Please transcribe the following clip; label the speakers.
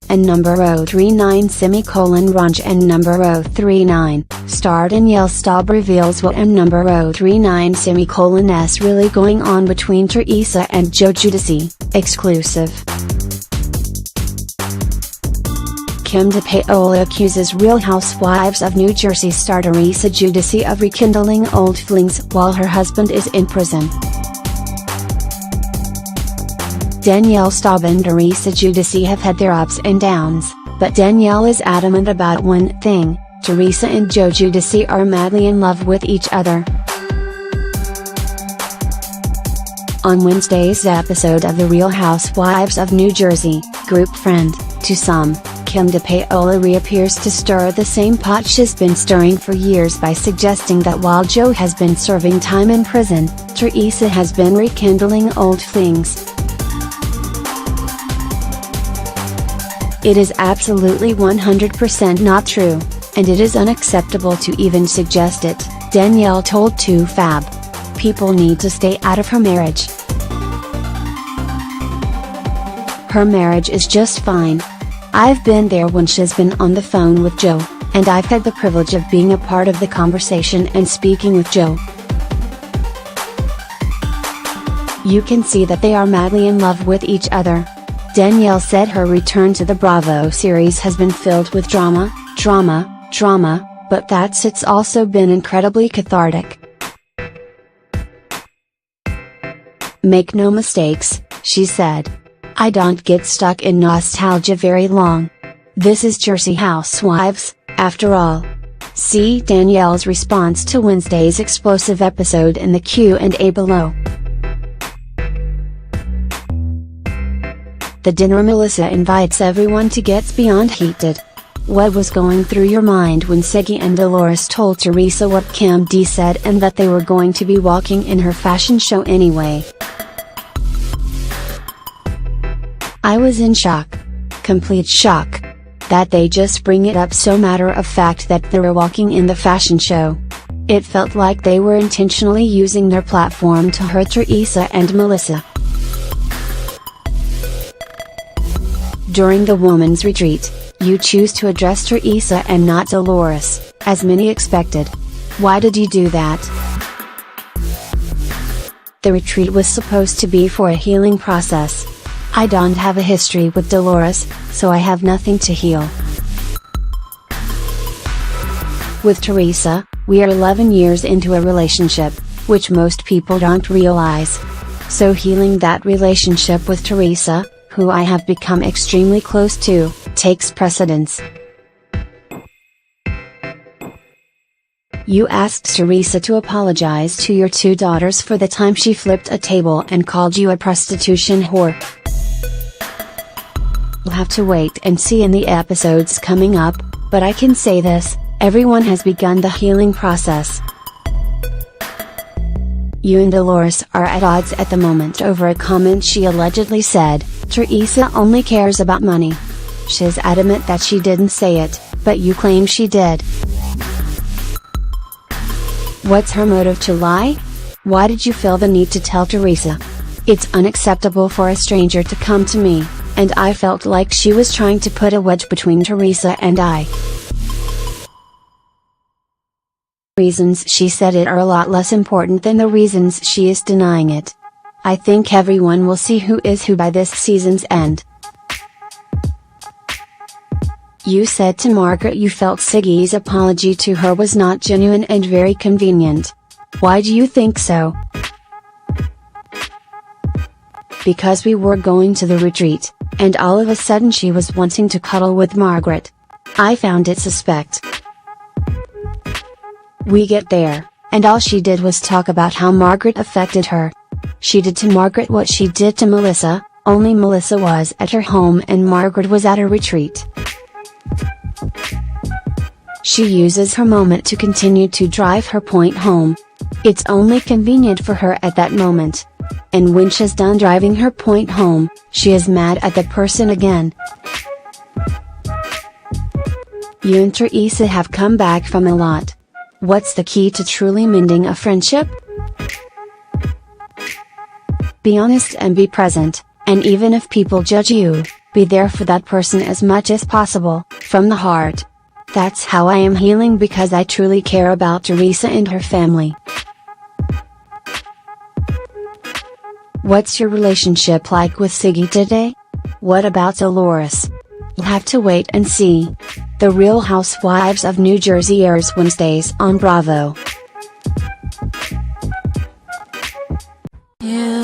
Speaker 1: and number 039 Rhonj and number 039, star Danielle Staub reveals what and number 039 is really going on between Teresa and Joe Giudice, exclusive. DePaola accuses Real Housewives of New Jersey star Teresa Giudice of rekindling old flings while her husband is in prison. Danielle Staub and Teresa Giudice have had their ups and downs, but Danielle is adamant about one thing: Teresa and Joe Giudice are madly in love with each other. On Wednesday's episode of The Real Housewives of New Jersey, group friend, to some, DePaola reappears to stir the same pot she's been stirring for years by suggesting that while Joe has been serving time in prison, Teresa has been rekindling old flings. It is absolutely 100% not true, and it is unacceptable to even suggest it, Danielle told 2Fab. People need to stay out of her marriage. Her marriage is just fine. I've been there when she's been on the phone with Joe, and I've had the privilege of being a part of the conversation and speaking with Joe. You can see that they are madly in love with each other. Danielle said her return to the Bravo series has been filled with drama, but it's also been incredibly cathartic. Make no mistakes, she said. I don't get stuck in nostalgia very long. This is Jersey Housewives, after all. See Danielle's response to Wednesday's explosive episode in the Q&A below. The dinner Melissa invites everyone to get beyond heated. What was going through your mind when Siggy and Dolores told Teresa what Kim D said and that they were going to be walking in her fashion show anyway? I was in shock. Complete shock. That they just bring it up so matter of fact that they were walking in the fashion show. It felt like they were intentionally using their platform to hurt Teresa and Melissa. During the women's retreat, you choose to address Teresa and not Dolores, as many expected. Why did you do that? The retreat was supposed to be for a healing process. I don't have a history with Dolores, so I have nothing to heal. With Teresa, we are 11 years into a relationship, which most people don't realize. So healing that relationship with Teresa, who I have become extremely close to, takes precedence. You asked Teresa to apologize to your two daughters for the time she flipped a table and called you a prostitution whore. We'll have to wait and see in the episodes coming up, but I can say this: everyone has begun the healing process. You and Dolores are at odds at the moment over a comment she allegedly said. Teresa only cares about money. She's adamant that she didn't say it, but you claim she did. What's her motive to lie? Why did you feel the need to tell Teresa? It's unacceptable for a stranger to come to me, and I felt like she was trying to put a wedge between Teresa and I. Reasons she said it are a lot less important than the reasons she is denying it. I think everyone will see who is who by this season's end. You said to Margaret you felt Siggy's apology to her was not genuine and very convenient. Why do you think so? Because we were going to the retreat, and all of a sudden she was wanting to cuddle with Margaret. I found it suspect. We get there, and all she did was talk about how Margaret affected her. She did to Margaret what she did to Melissa, only Melissa was at her home and Margaret was at her retreat. She uses her moment to continue to drive her point home. It's only convenient for her at that moment. And when she's done driving her point home, she is mad at the person again. You and Teresa have come back from a lot. What's the key to truly mending a friendship? Be honest and be present, and even if people judge you, Be there for that person as much as possible, from the heart. That's how I am healing, because I truly care about Teresa and her family. What's your relationship like with Siggy today? What about Dolores? We'll have to wait and see. The Real Housewives of New Jersey airs Wednesdays on Bravo.
Speaker 2: You